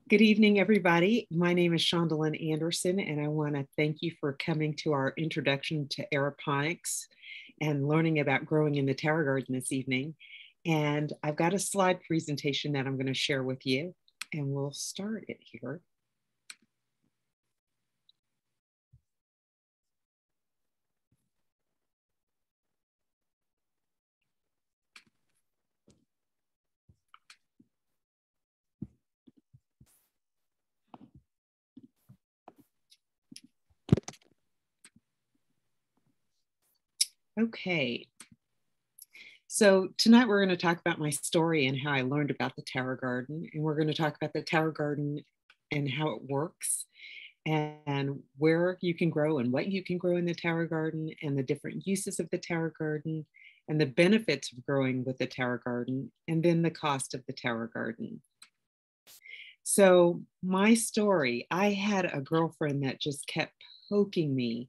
Good evening, everybody. My name is Shandelin Anderson, and I want to thank you for coming to our introduction to aeroponics and learning about growing in the terrace garden this evening. And I've got a slide presentation that I'm going to share with you, and we'll start it here. Okay, so tonight we're going to talk about my story and how I learned about the terrace garden, and we're going to talk about the terrace garden and how it works and where you can grow and what you can grow in the terrace garden and the different uses of the terrace garden and the benefits of growing with the terrace garden and then the cost of the terrace garden. So my story, I had a girlfriend that just kept poking me,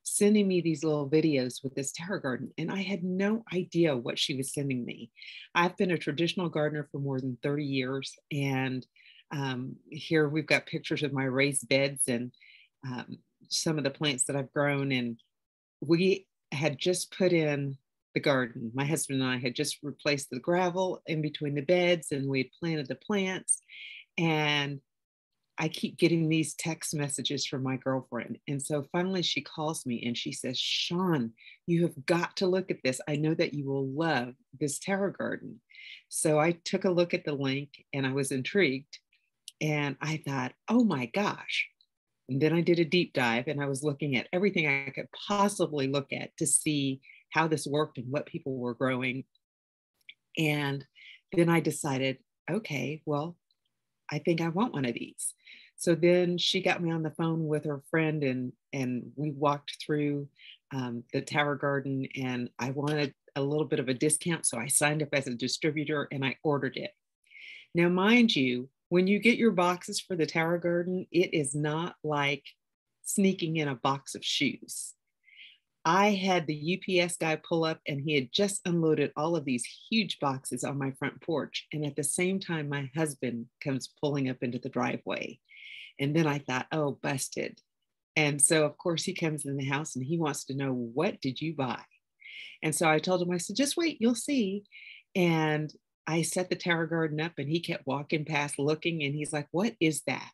sending me these little videos with this terrace garden, and I had no idea what she was sending me. I've been a traditional gardener for more than 30 years, and here we've got pictures of my raised beds and some of the plants that I've grown, and we had just put in the garden. My husband and I had just replaced the gravel in between the beds, and we had planted the plants. And I keep getting these text messages from my girlfriend. And so finally she calls me and she says, Sean, you have got to look at this. I know that you will love this terrace garden. So I took a look at the link and I was intrigued. And I thought, oh my gosh. And then I did a deep dive and I was looking at everything I could possibly look at to see how this worked and what people were growing. And then I decided, okay, well, I think I want one of these. So then she got me on the phone with her friend and we walked through the terrace garden, and I wanted a little bit of a discount. So I signed up as a distributor and I ordered it. Now, mind you, when you get your boxes for the terrace garden, it is not like sneaking in a box of shoes. I had the UPS guy pull up and he had just unloaded all of these huge boxes on my front porch. And at the same time, my husband comes pulling up into the driveway. And then I thought, oh, busted. And so, of course, he comes in the house and he wants to know, what did you buy? And so I told him, I said, just wait, you'll see. And I set the terrace garden up and he kept walking past looking and he's like, what is that?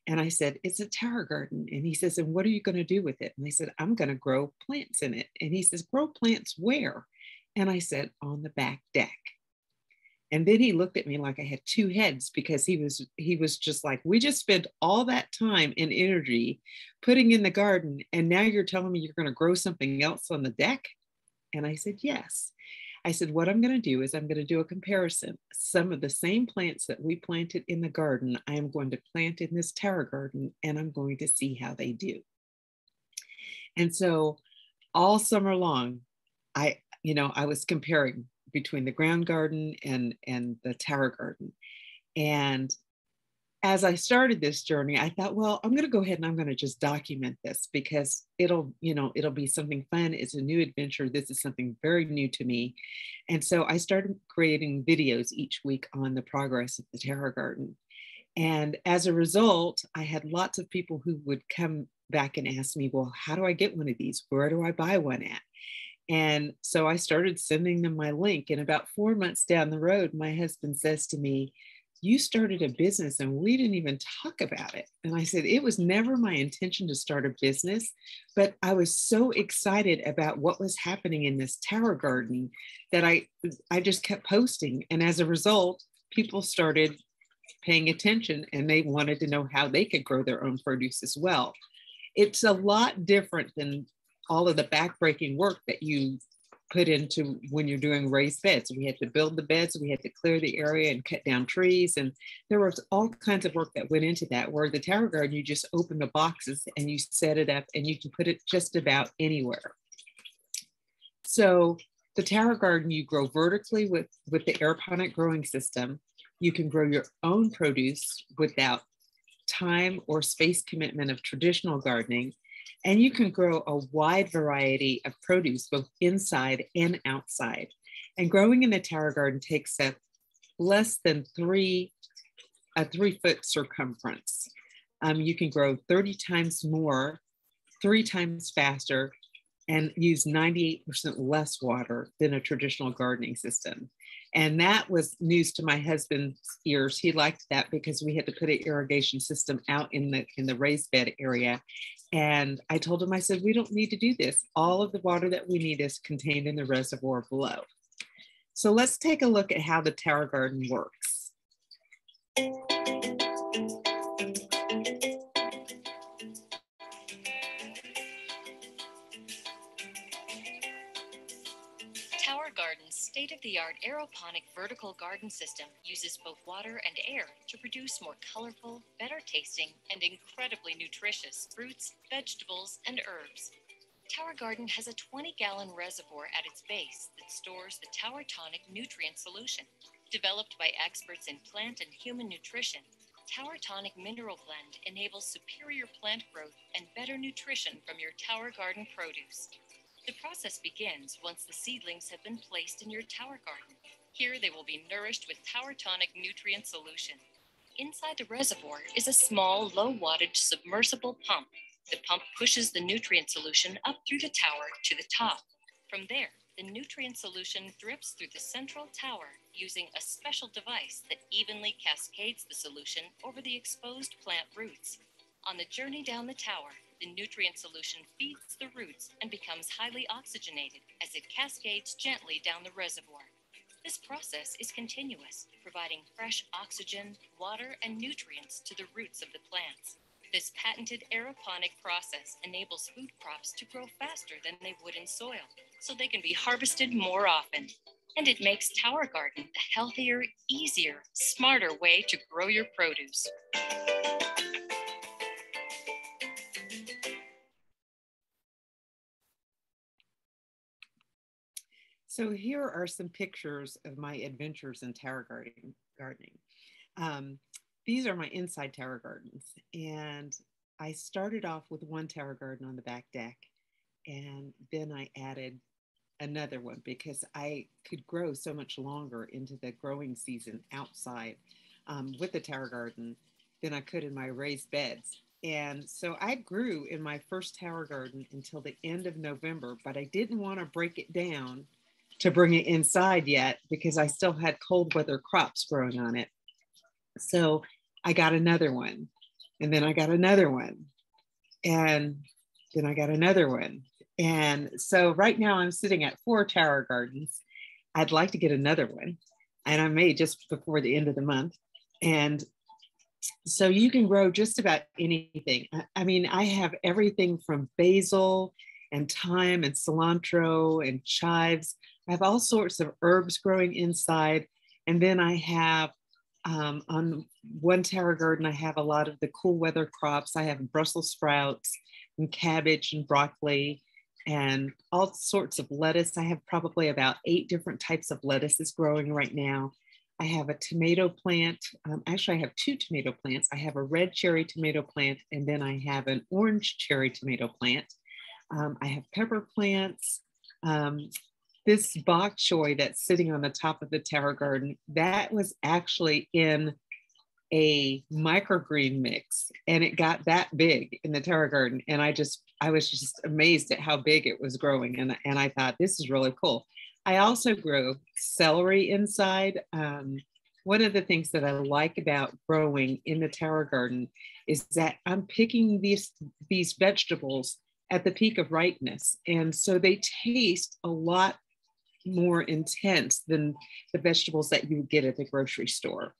And I said, it's a terrace garden. And he says, and what are you going to do with it? And I said, I'm going to grow plants in it. And he says, grow plants where? And I said, on the back deck. And then he looked at me like I had two heads, because he was just like, we just spent all that time and energy putting in the garden. And now you're telling me you're going to grow something else on the deck? And I said, yes. I said, what I'm going to do is I'm going to do a comparison. Some of the same plants that we planted in the garden, I am going to plant in this terrace garden, and I'm going to see how they do. And so all summer long, I was comparing between the ground garden and the terrace garden. And as I started this journey, I thought, well, I'm going to go ahead and I'm going to just document this, because it'll be something fun. It's a new adventure. This is something very new to me. And so I started creating videos each week on the progress of the terrace garden. And as a result, I had lots of people who would come back and ask me, well, how do I get one of these? Where do I buy one at? And so I started sending them my link. And about 4 months down the road, my husband says to me, you started a business and we didn't even talk about it. And I said, it was never my intention to start a business, but I was so excited about what was happening in this terrace garden that I just kept posting. And as a result, people started paying attention and they wanted to know how they could grow their own produce as well. It's a lot different than all of the backbreaking work that you put into when you're doing raised beds. We had to build the beds, we had to clear the area and cut down trees. And there was all kinds of work that went into that, where the terrace garden, you just open the boxes and you set it up and you can put it just about anywhere. So the terrace garden, you grow vertically with the aeroponic growing system. You can grow your own produce without time or space commitment of traditional gardening. And you can grow a wide variety of produce, both inside and outside. And growing in the terrace garden takes up less than 3 a 3-foot circumference. You can grow 30 times more, 3 times faster, and use 98% less water than a traditional gardening system. And that was news to my husband's ears. He liked that because we had to put an irrigation system out in the raised bed area. And I told him, I said, we don't need to do this. All of the water that we need is contained in the reservoir below. So let's take a look at how the tower garden works. Tower Garden's state-of-the-art aeroponic vertical garden system uses both water and air to produce more colorful, better tasting, and incredibly nutritious fruits, vegetables, and herbs. Tower Garden has a 20-gallon reservoir at its base that stores the Tower Tonic nutrient solution. Developed by experts in plant and human nutrition, Tower Tonic Mineral Blend enables superior plant growth and better nutrition from your Tower Garden produce. The process begins once the seedlings have been placed in your tower garden. Here they will be nourished with Tower Tonic nutrient solution. Inside the reservoir is a small, low-wattage submersible pump. The pump pushes the nutrient solution up through the tower to the top. From there, the nutrient solution drips through the central tower using a special device that evenly cascades the solution over the exposed plant roots. On the journey down the tower, the nutrient solution feeds the roots and becomes highly oxygenated as it cascades gently down the reservoir. This process is continuous, providing fresh oxygen, water, and nutrients to the roots of the plants. This patented aeroponic process enables food crops to grow faster than they would in soil, so they can be harvested more often. And it makes Tower Garden the healthier, easier, smarter way to grow your produce. So here are some pictures of my adventures in tower gardening. These are my inside tower gardens. And I started off with one tower garden on the back deck. And then I added another one because I could grow so much longer into the growing season outside with the tower garden than I could in my raised beds. And so I grew in my first tower garden until the end of November, but I didn't want to break it down to bring it inside yet because I still had cold weather crops growing on it. So I got another one, and then I got another one, and then I got another one. And so right now I'm sitting at 4 tower gardens. I'd like to get another one, and I may just before the end of the month. And so you can grow just about anything. I mean, I have everything from basil and thyme and cilantro and chives. I have all sorts of herbs growing inside. And then I have on one tower garden, I have a lot of the cool weather crops. I have Brussels sprouts and cabbage and broccoli and all sorts of lettuce. I have probably about 8 different types of lettuces growing right now. I have a tomato plant. Actually, I have 2 tomato plants. I have a red cherry tomato plant, and then I have an orange cherry tomato plant. I have pepper plants. This bok choy that's sitting on the top of the tower garden, that was actually in a microgreen mix, and it got that big in the tower garden. And I was just amazed at how big it was growing. And I thought, this is really cool. I also grow celery inside. One of the things that I like about growing in the tower garden is that I'm picking these vegetables at the peak of ripeness. And so they taste a lot more intense than the vegetables that you would get at the grocery store.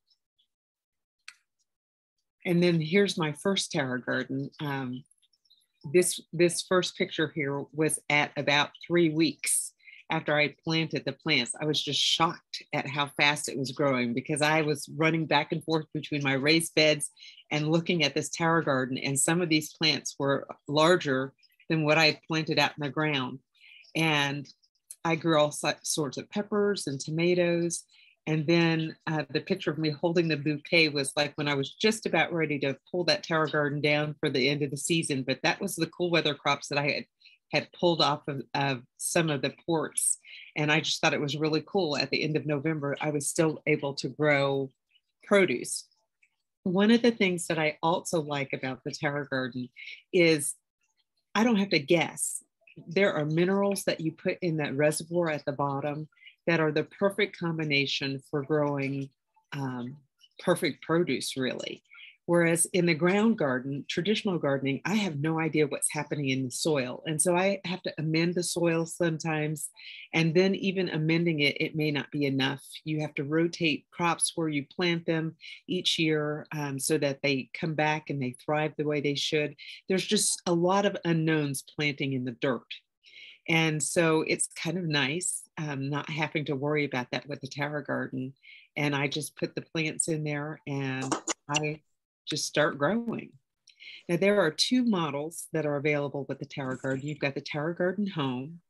And then here's my first tower garden. This first picture here was at about 3 weeks after I planted the plants. I was just shocked at how fast it was growing because I was running back and forth between my raised beds and looking at this tower garden. And some of these plants were larger than what I had planted out in the ground. And I grew all sorts of peppers and tomatoes. And then the picture of me holding the bouquet was like when I was just about ready to pull that tower garden down for the end of the season. But that was the cool weather crops that I had pulled off of some of the ports. And I just thought it was really cool. At the end of November, I was still able to grow produce. One of the things that I also like about the Terra Garden is I don't have to guess. There are minerals that you put in that reservoir at the bottom that are the perfect combination for growing perfect produce, really. Whereas in the ground garden, traditional gardening, I have no idea what's happening in the soil. And so I have to amend the soil sometimes. And then even amending it, it may not be enough. You have to rotate crops where you plant them each year so that they come back and they thrive the way they should. There's just a lot of unknowns planting in the dirt. And so it's kind of nice not having to worry about that with the Tower Garden. And I just put the plants in there and I just start growing. Now, there are two models that are available with the Tower Garden. You've got the Tower Garden Home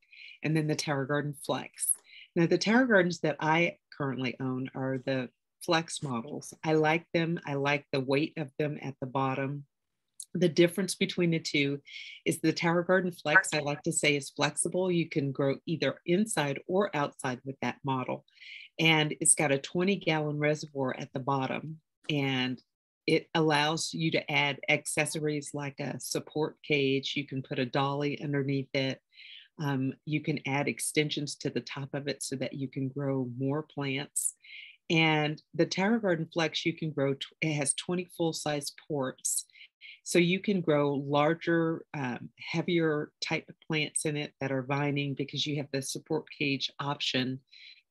and then the Tower Garden Flex. Now, the Tower Gardens that I currently own are the Flex models. I like them. I like the weight of them at the bottom. The difference between the two is the Tower Garden Flex, I like to say, is flexible. You can grow either inside or outside with that model. And it's got a 20-gallon reservoir at the bottom. And it allows you to add accessories like a support cage. You can put a dolly underneath it. You can add extensions to the top of it so that you can grow more plants. And the Tower Garden Flex, you can grow, it has 20 full-size ports. So you can grow larger, heavier type of plants in it that are vining because you have the support cage option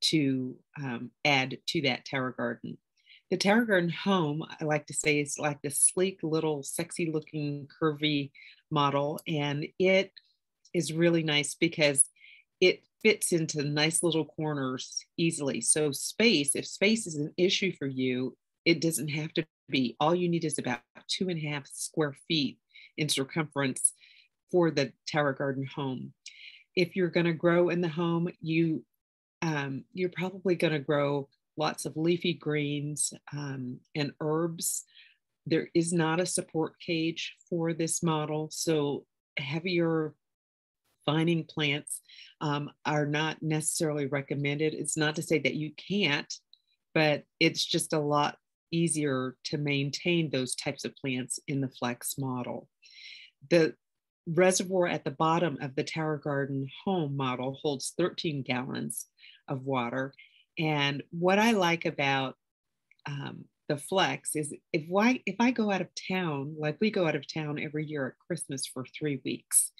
to add to that Tower Garden. The Tower Garden Home, I like to say, is like the sleek little sexy looking curvy model. And it is really nice because it fits into nice little corners easily. So space, if space is an issue for you, it doesn't have to be. All you need is about 2.5 square feet in circumference for the Tower Garden Home. If you're going to grow in the home, you're probably going to grow lots of leafy greens and herbs. There is not a support cage for this model, so heavier vining plants are not necessarily recommended. It's not to say that you can't, but it's just a lot easier to maintain those types of plants in the Flex model. The reservoir at the bottom of the Tower Garden Home model holds 13 gallons of water. And what I like about the Flex is if I go out of town, like we go out of town every year at Christmas for 3 weeks,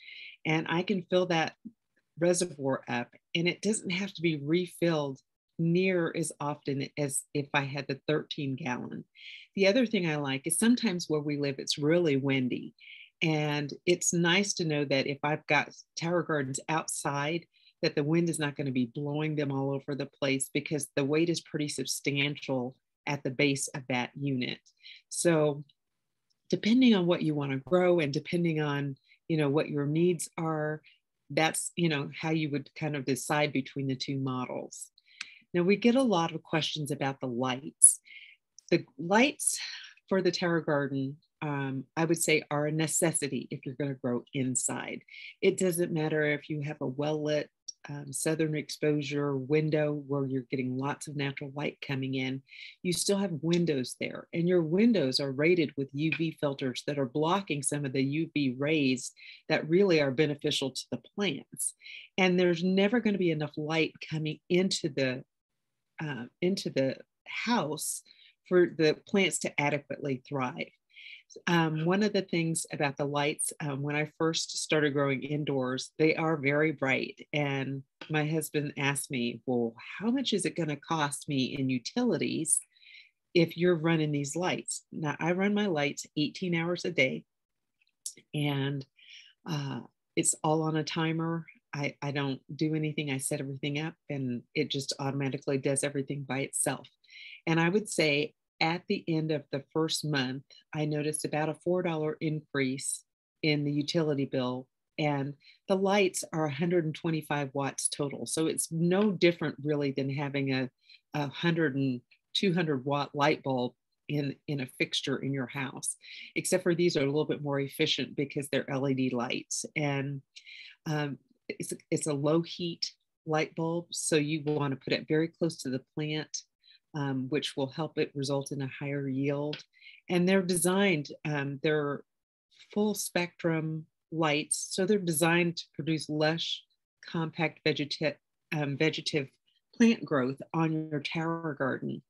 and I can fill that reservoir up and it doesn't have to be refilled near as often as if I had the 13 gallon. The other thing I like is sometimes where we live, it's really windy. And it's nice to know that if I've got Tower Gardens outside, that the wind is not going to be blowing them all over the place because the weight is pretty substantial at the base of that unit. So depending on what you want to grow and depending on, what your needs are, that's, how you would kind of decide between the two models. Now, we get a lot of questions about the lights. The lights for the Tower Garden, I would say, are a necessity if you're going to grow inside. It doesn't matter if you have a well-lit southern exposure window where you're getting lots of natural light coming in. You still have windows there, and your windows are rated with UV filters that are blocking some of the UV rays that really are beneficial to the plants. And there's never going to be enough light coming into the house for the plants to adequately thrive. One of the things about the lights, when I first started growing indoors, they are very bright. And my husband asked me, well, how much is it going to cost me in utilities if you're running these lights? Now, I run my lights 18 hours a day, and it's all on a timer. I don't do anything. I set everything up and it just automatically does everything by itself. And I would say at the end of the first month, I noticed about a $4 increase in the utility bill. And the lights are 125 watts total. So it's no different really than having a 100 and 200 watt light bulb in a fixture in your house, except for these are a little bit more efficient because they're LED lights. And it's a low heat light bulb. So you want to put it very close to the plant which will help it result in a higher yield. And they're designed, they're full spectrum lights, so they're designed to produce lush, compact vegetative plant growth on your terror garden.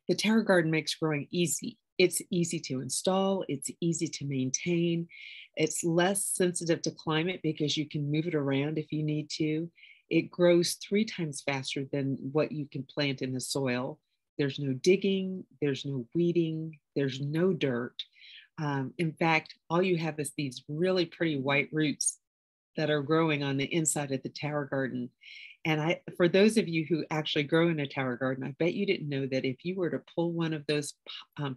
The terror garden makes growing easy. It's easy to install, it's easy to maintain, it's less sensitive to climate because you can move it around if you need to. It grows 3 times faster than what you can plant in the soil. There's no digging, there's no weeding, there's no dirt. In fact, all you have is these really pretty white roots that are growing on the inside of the tower garden. And for those of you who actually grow in a tower garden, I bet you didn't know that if you were to pull one of those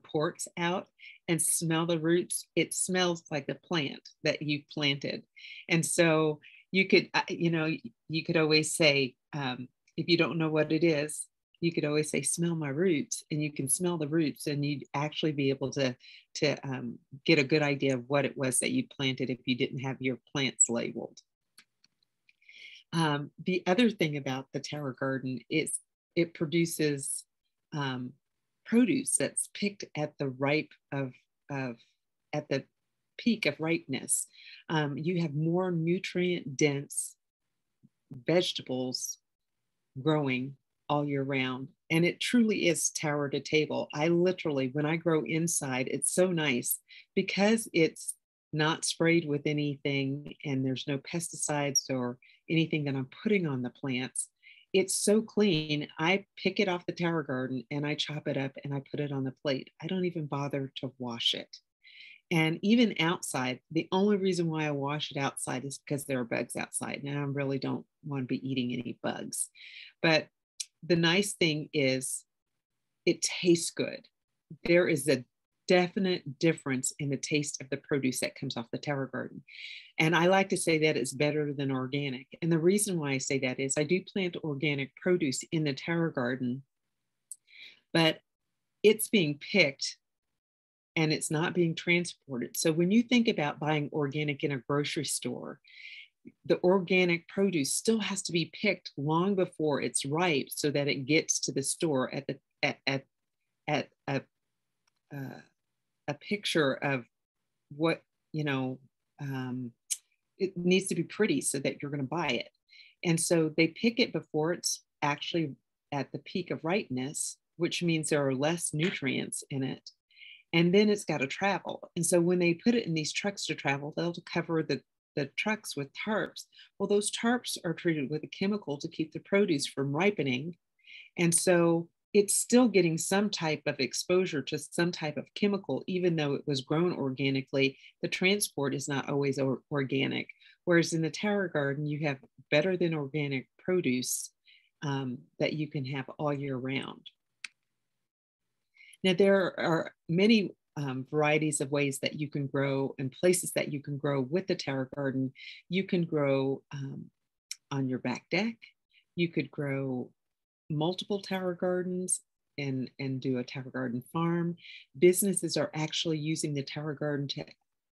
ports out and smell the roots, it smells like the plant that you planted. And so you could, you could always say, if you don't know what it is, you could always say, smell my roots, and you can smell the roots, and you'd actually be able to get a good idea of what it was that you planted if you didn't have your plants labeled. The other thing about the tower garden is it produces produce that's picked at the at the peak of ripeness. You have more nutrient dense vegetables growing all year round. And it truly is tower to table. I literally, when I grow inside, it's so nice because it's not sprayed with anything and there's no pesticides or anything that I'm putting on the plants. It's so clean. I pick it off the tower garden and I chop it up and I put it on the plate. I don't even bother to wash it. And even outside, the only reason why I wash it outside is because there are bugs outside. And I really don't want to be eating any bugs. But the nice thing is it tastes good. There is a definite difference in the taste of the produce that comes off the tower garden. And I like to say that it's better than organic. And the reason why I say that is I do plant organic produce in the tower garden, but it's being picked and it's not being transported. So when you think about buying organic in a grocery store, the organic produce still has to be picked long before it's ripe so that it gets to the store at a picture of what, it needs to be pretty so that you're going to buy it. And so they pick it before it's actually at the peak of ripeness, which means there are less nutrients in it. And then it's got to travel. And so when they put it in these trucks to travel, they'll cover the trucks with tarps. Well, those tarps are treated with a chemical to keep the produce from ripening. And so it's still getting some type of exposure to some type of chemical, even though it was grown organically. The transport is not always organic. Whereas in the tower garden, you have better than organic produce that you can have all year round. Now, there are many varieties of ways that you can grow and places that you can grow with the tower garden. You can grow on your back deck. You could grow multiple tower gardens and do a tower garden farm. Businesses are actually using the tower garden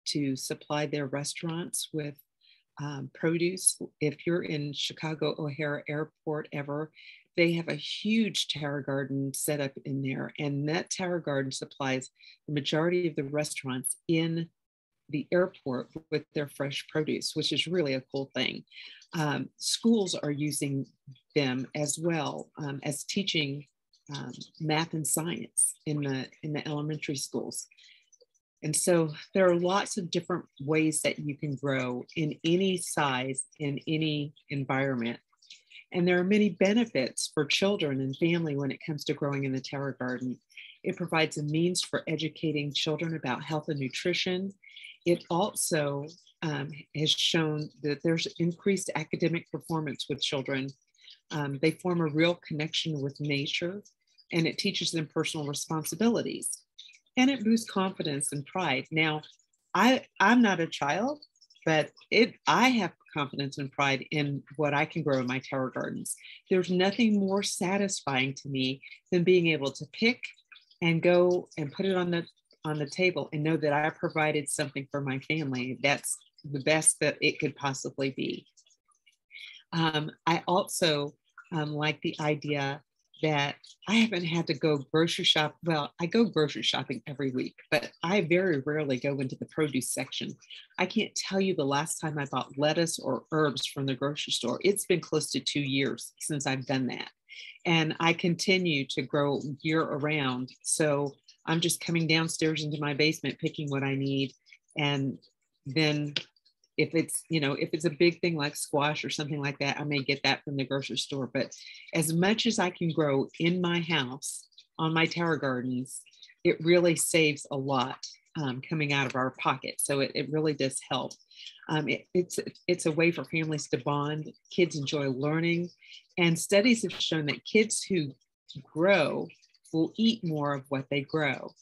to supply their restaurants with produce. If you're in Chicago O'Hare Airport ever, they have a huge tower garden set up in there, and that tower garden supplies the majority of the restaurants in the airport with their fresh produce, which is really a cool thing. Schools are using them as well as teaching math and science in the elementary schools. And so there are lots of different ways that you can grow in any size, in any environment. And there are many benefits for children and family when it comes to growing in the tower garden. It provides a means for educating children about health and nutrition. It also has shown that there's increased academic performance with children. They form a real connection with nature, and it teaches them personal responsibilities. And it boosts confidence and pride. Now, I'm not a child, but I have confidence and pride in what I can grow in my tower gardens. There's nothing more satisfying to me than being able to pick and go and put it on the table and know that I provided something for my family. That's the best that it could possibly be. I also like the idea that I haven't had to go grocery shop. Well, I go grocery shopping every week, but I very rarely go into the produce section. I can't tell you the last time I bought lettuce or herbs from the grocery store. It's been close to 2 years since I've done that. And I continue to grow year around. So I'm just coming downstairs into my basement, picking what I need. And then if it's a big thing like squash or something like that, I may get that from the grocery store. But as much as I can grow in my house on my tower gardens, it really saves a lot coming out of our pocket. So it really does help. It's a way for families to bond. Kids enjoy learning, and studies have shown that kids who grow will eat more of what they grow.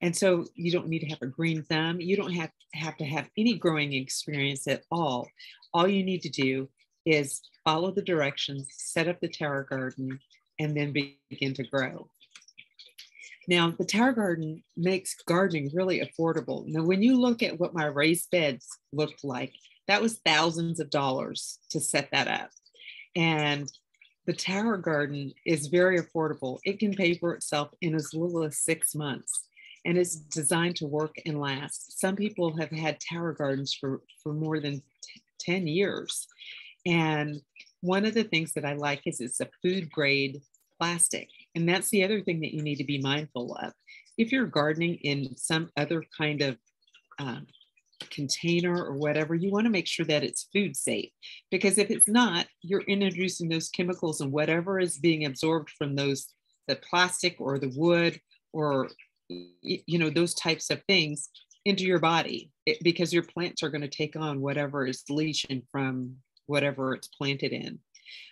And so you don't need to have a green thumb. You don't have to have any growing experience at all. All you need to do is follow the directions, set up the tower garden, and then begin to grow. Now, the tower garden makes gardening really affordable. Now, when you look at what my raised beds looked like, that was thousands of dollars to set that up. And the tower garden is very affordable. It can pay for itself in as little as 6 months. And it's designed to work and last. Some people have had tower gardens for more than 10 years. And one of the things that I like is it's a food grade plastic. And that's the other thing that you need to be mindful of. If you're gardening in some other kind of container or whatever, you want to make sure that it's food safe. Because if it's not, you're introducing those chemicals and whatever is being absorbed from the plastic or the wood or those types of things into your body, because your plants are going to take on whatever is leaching from whatever it's planted in.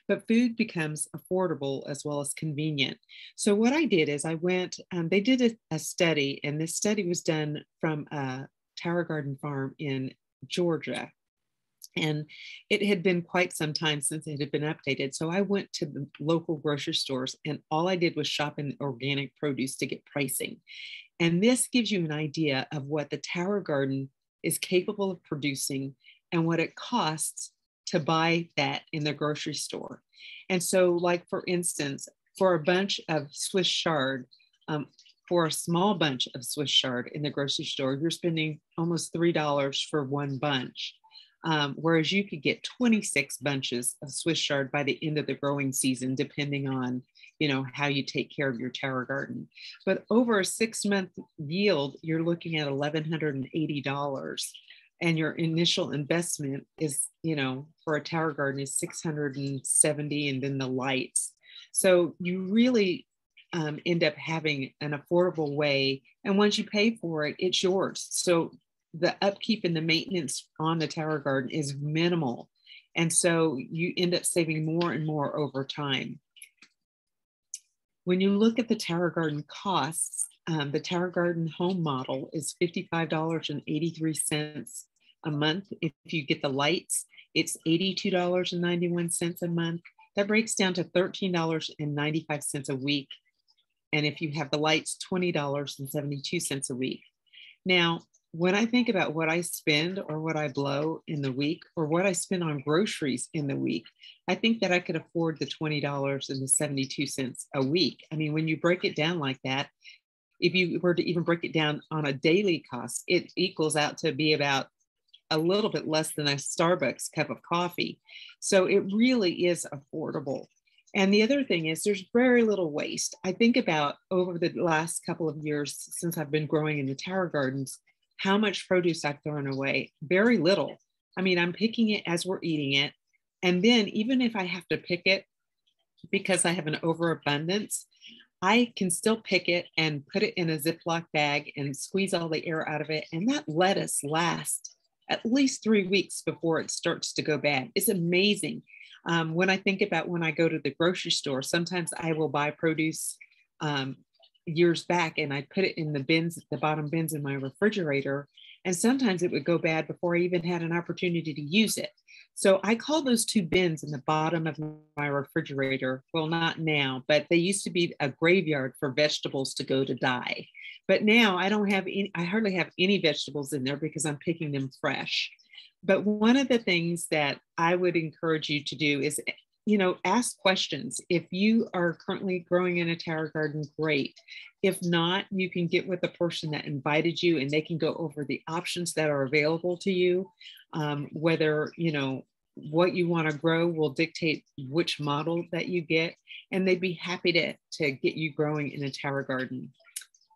But food becomes affordable as well as convenient. So what I did is I went, they did a study, and this study was done from a tower garden farm in Georgia. And it had been quite some time since it had been updated. So I went to the local grocery stores, and all I did was shop in organic produce to get pricing. And this gives you an idea of what the tower garden is capable of producing and what it costs to buy that in the grocery store. And so, like, for instance, for a bunch of Swiss chard, for a small bunch of Swiss chard in the grocery store, you're spending almost $3 for one bunch. Whereas you could get 26 bunches of Swiss chard by the end of the growing season, depending on, how you take care of your tower garden. But over a 6-month yield, you're looking at $1,180. And your initial investment is, for a tower garden is $670, and then the lights. So you really end up having an affordable way. And once you pay for it, it's yours. So the upkeep and the maintenance on the tower garden is minimal. And so you end up saving more and more over time. When you look at the tower garden costs, the tower garden home model is $55.83 a month. If you get the lights, it's $82.91 a month. That breaks down to $13.95 a week. And if you have the lights, $20.72 a week. Now, when I think about what I spend or what I blow in the week or what I spend on groceries in the week, I think that I could afford the $20.72 a week. I mean, when you break it down like that, if you were to even break it down on a daily cost, it equals out to be about a little bit less than a Starbucks cup of coffee. So it really is affordable. And the other thing is there's very little waste. I think about over the last couple of years since I've been growing in the tower gardens, how much produce I've thrown away. Very little. I mean, I'm picking it as we're eating it. And then even if I have to pick it because I have an overabundance, I can still pick it and put it in a Ziploc bag and squeeze all the air out of it. And that lettuce lasts at least 3 weeks before it starts to go bad. It's amazing. When I think about when I go to the grocery store, sometimes I will buy produce years back and I put it in the bins, the bottom bins in my refrigerator. And sometimes it would go bad before I even had an opportunity to use it. So I call those two bins in the bottom of my refrigerator. Well, not now, but they used to be a graveyard for vegetables to go to die. But now I hardly have any vegetables in there because I'm picking them fresh. But one of the things that I would encourage you to do is ask questions. If you are currently growing in a terra garden, great. If not, you can get with the person that invited you and they can go over the options that are available to you. Whether, what you want to grow will dictate which model that you get. And they'd be happy to get you growing in a terra garden.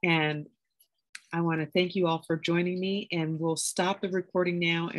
And I want to thank you all for joining me, and we'll stop the recording now and